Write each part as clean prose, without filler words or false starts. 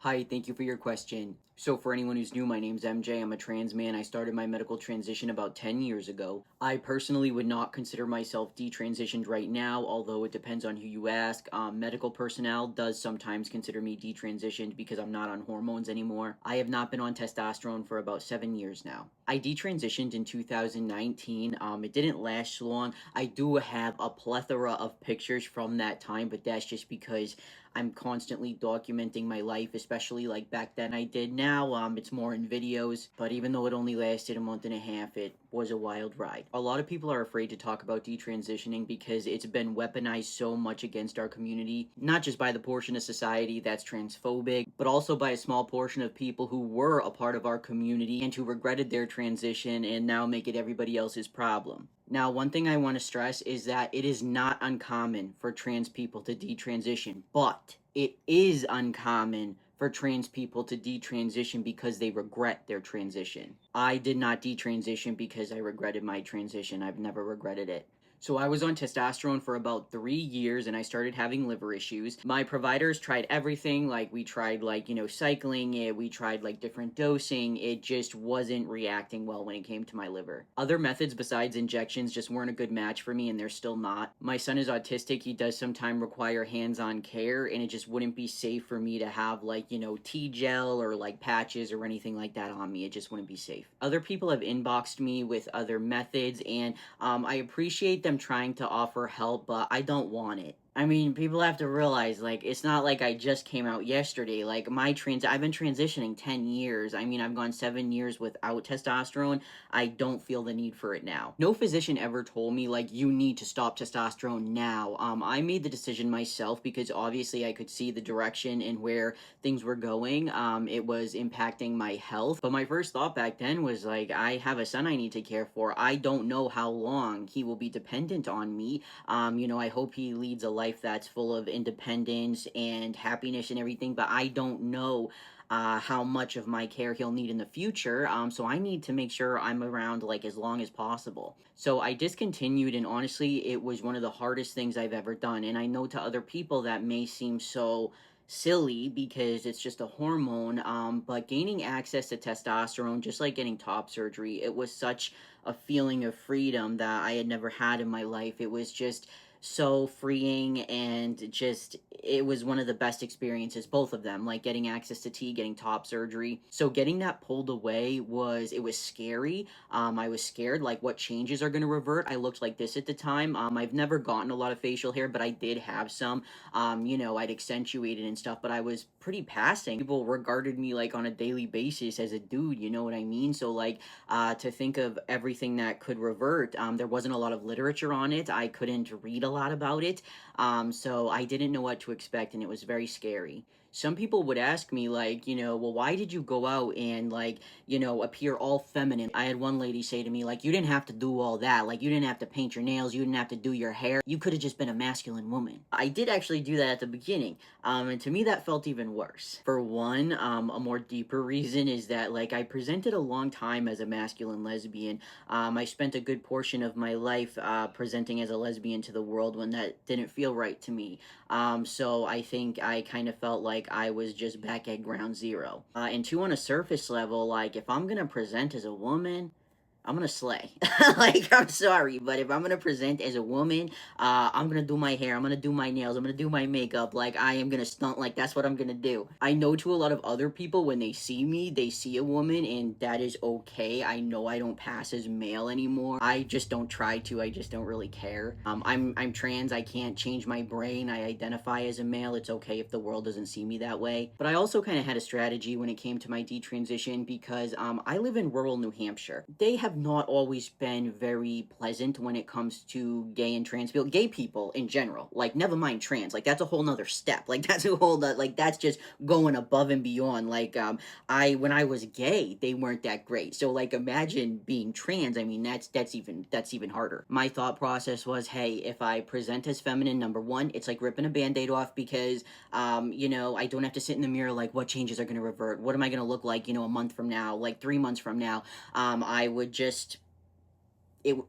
Hi, thank you for your question. So, for anyone who's new, my name's MJ. I'm a trans man. I started my medical transition about 10 years ago. I personally would not consider myself detransitioned right now, although it depends on who you ask. Medical personnel does sometimes consider me detransitioned because I'm not on hormones anymore. I have not been on testosterone for about 7 years now. I detransitioned in 2019. It didn't last long. I do have a plethora of pictures from that time, but that's just because I'm constantly documenting my life, especially like back then I did. Now, it's more in videos, but even though it only lasted a month and a half, it was a wild ride. A lot of people are afraid to talk about detransitioning because it's been weaponized so much against our community, not just by the portion of society that's transphobic, but also by a small portion of people who were a part of our community and who regretted their transition and now make it everybody else's problem. Now, one thing I want to stress is that it is not uncommon for trans people to detransition, but it is uncommon for trans people to detransition because they regret their transition. I did not detransition because I regretted my transition. I've never regretted it. So I was on testosterone for about 3 years and I started having liver issues. My providers tried everything. Like we tried cycling it. We tried like different dosing. It just wasn't reacting well when it came to my liver. Other methods besides injections just weren't a good match for me and they're still not. My son is autistic. He does sometimes require hands-on care and it just wouldn't be safe for me to have T-gel or like patches or anything like that on me. It just wouldn't be safe. Other people have inboxed me with other methods and I appreciate them trying to offer help, but I don't want it. I mean, people have to realize, like, it's not like I just came out yesterday. Like, I've been transitioning 10 years. I mean, I've gone 7 years without testosterone. I don't feel the need for it now. No physician ever told me, like, you need to stop testosterone now. I made the decision myself because obviously I could see the direction and where things were going. It was impacting my health. But my first thought back then was, like, I have a son I need to care for. I don't know how long he will be dependent on me. I hope he leads a life that's full of independence and happiness and everything, but I don't know how much of my care he'll need in the future. So I need to make sure I'm around like as long as possible. So I discontinued, and honestly, it was one of the hardest things I've ever done. And I know to other people that may seem so silly because it's just a hormone, but gaining access to testosterone, just like getting top surgery, it was such a feeling of freedom that I had never had in my life. It was just so freeing and just it was one of the best experiences, both of them, like getting access to T, getting top surgery. So getting that pulled away was scary. I was scared like what changes are going to revert. I looked like this at the time. I've never gotten a lot of facial hair, but I did have some. I'd accentuated and stuff, but I was pretty passing. People regarded me like on a daily basis as a dude, you know what I mean? So like to think of everything that could revert, there wasn't a lot of literature on it. I couldn't read a lot about it. So I didn't know what to expect, and it was very scary. Some people would ask me, like, well, why did you go out and, like, appear all feminine? I had one lady say to me, like, you didn't have to do all that. Like, you didn't have to paint your nails. You didn't have to do your hair. You could have just been a masculine woman. I did actually do that at the beginning. And to me, that felt even worse. For one, a more deeper reason is that, like, I presented a long time as a masculine lesbian. I spent a good portion of my life presenting as a lesbian to the world when that didn't feel right to me. So I think I kind of felt like I was just back at ground zero. And two, on a surface level, like if I'm gonna present as a woman, I'm gonna slay. Like, I'm sorry, but if I'm gonna present as a woman, I'm gonna do my hair, I'm gonna do my nails, I'm gonna do my makeup, like, I am gonna stunt, like, that's what I'm gonna do. I know to a lot of other people, when they see me, they see a woman, and that is okay. I know I don't pass as male anymore. I just don't try to, I just don't really care. I'm trans, I can't change my brain, I identify as a male, it's okay if the world doesn't see me that way. But I also kind of had a strategy when it came to my detransition because, I live in rural New Hampshire. They have not always been very pleasant when it comes to gay and trans people, gay people in general. Like, never mind trans. Like, that's a whole nother step. Like, that's a whole nother, like, that's just going above and beyond. Like, when I was gay, they weren't that great. So, like, imagine being trans. I mean, that's even harder. My thought process was, hey, if I present as feminine, number one, it's like ripping a band-aid off because, I don't have to sit in the mirror like, what changes are going to revert? What am I going to look like, a month from now, like 3 months from now? I would just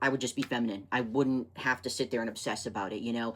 I would just be feminine. I wouldn't have to sit there and obsess about it, you know?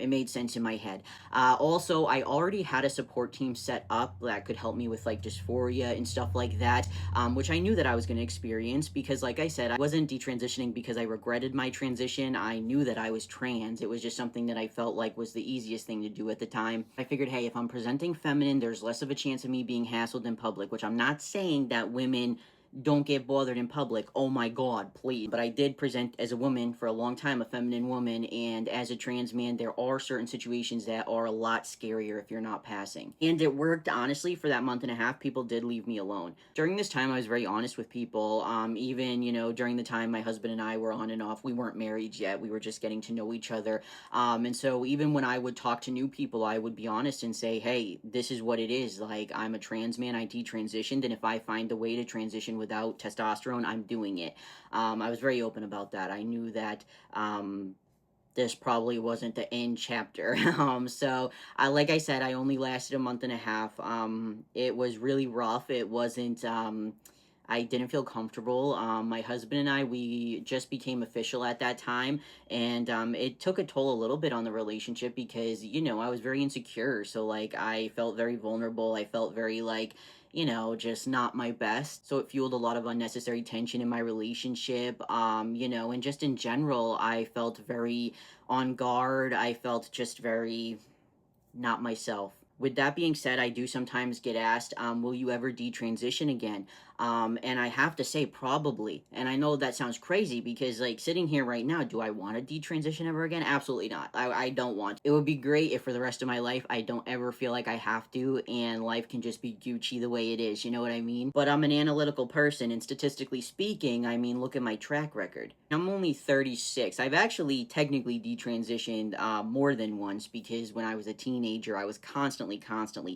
It made sense in my head. Also, I already had a support team set up that could help me with like dysphoria and stuff like that, which I knew that I was going to experience because, like I said, I wasn't detransitioning because I regretted my transition. I knew that I was trans. It was just something that I felt like was the easiest thing to do at the time. I figured, hey, if I'm presenting feminine, there's less of a chance of me being hassled in public, which I'm not saying that women don't get bothered in public. Oh my god, please. But I did present as a woman for a long time, a feminine woman, and as a trans man, there are certain situations that are a lot scarier if you're not passing. And it worked, honestly, for that month and a half. People did leave me alone. During this time, I was very honest with people. Even, you know, during the time my husband and I were on and off, we weren't married yet. We were just getting to know each other. And so even when I would talk to new people, I would be honest and say, hey, this is what it is. Like, I'm a trans man, I detransitioned, and if I find a way to transition without testosterone, I'm doing it. I was very open about that. I knew that this probably wasn't the end chapter. So like I said, I only lasted a month and a half. It was really rough. It wasn't. I didn't feel comfortable. My husband and I, we just became official at that time, and it took a toll a little bit on the relationship because, you know, I was very insecure. So, like, I felt very vulnerable. I felt very, like, you know, just not my best. So it fueled a lot of unnecessary tension in my relationship. You know, and just in general, I felt very on guard. I felt just very not myself. With that being said, I do sometimes get asked, will you ever detransition again? And I have to say, probably. And I know that sounds crazy because, like, sitting here right now, do I want to detransition ever again? Absolutely not. I don't want. It would be great if for the rest of my life, I don't ever feel like I have to, and life can just be Gucci the way it is. You know what I mean? But I'm an analytical person, and statistically speaking, I mean, look at my track record. I'm only 36. I've actually technically detransitioned more than once because when I was a teenager, I was constantly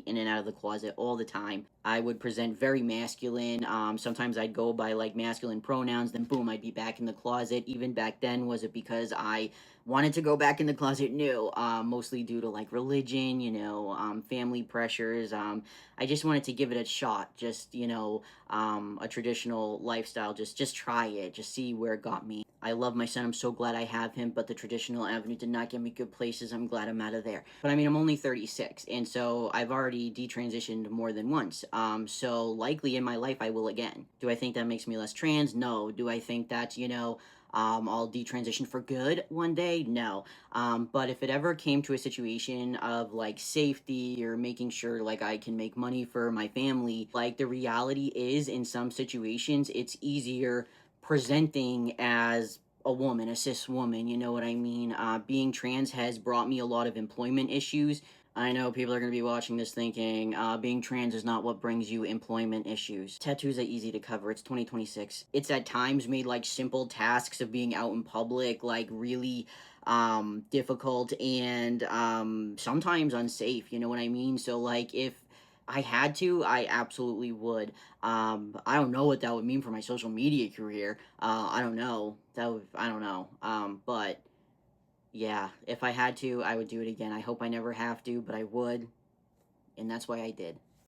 in and out of the closet all the time. I would present very masculine. Sometimes I'd go by like masculine pronouns, then boom, I'd be back in the closet. Even back then, was it because I wanted to go back in the closet? No, mostly due to like religion, you know, family pressures. I just wanted to give it a shot, just, you know, a traditional lifestyle. Just try it, just see where it got me. I love my son. I'm so glad I have him, but the traditional avenue did not get me good places. I'm glad I'm out of there. But I mean, I'm only 36, and so I've already detransitioned more than once. So likely in my life I will again. Do I think that makes me less trans? No. Do I think that, you know, I'll detransition for good one day? No. But if it ever came to a situation of like safety or making sure like I can make money for my family, like the reality is in some situations it's easier presenting as a woman, a cis woman, you know what I mean? Being trans has brought me a lot of employment issues. I know people are going to be watching this thinking, being trans is not what brings you employment issues. Tattoos are easy to cover. It's 2026. It's at times made like simple tasks of being out in public, like really difficult and sometimes unsafe, you know what I mean? So like if I had to, I absolutely would. I don't know what that would mean for my social media career. I don't know. I don't know. But yeah, if I had to, I would do it again. I hope I never have to, but I would, and that's why I did.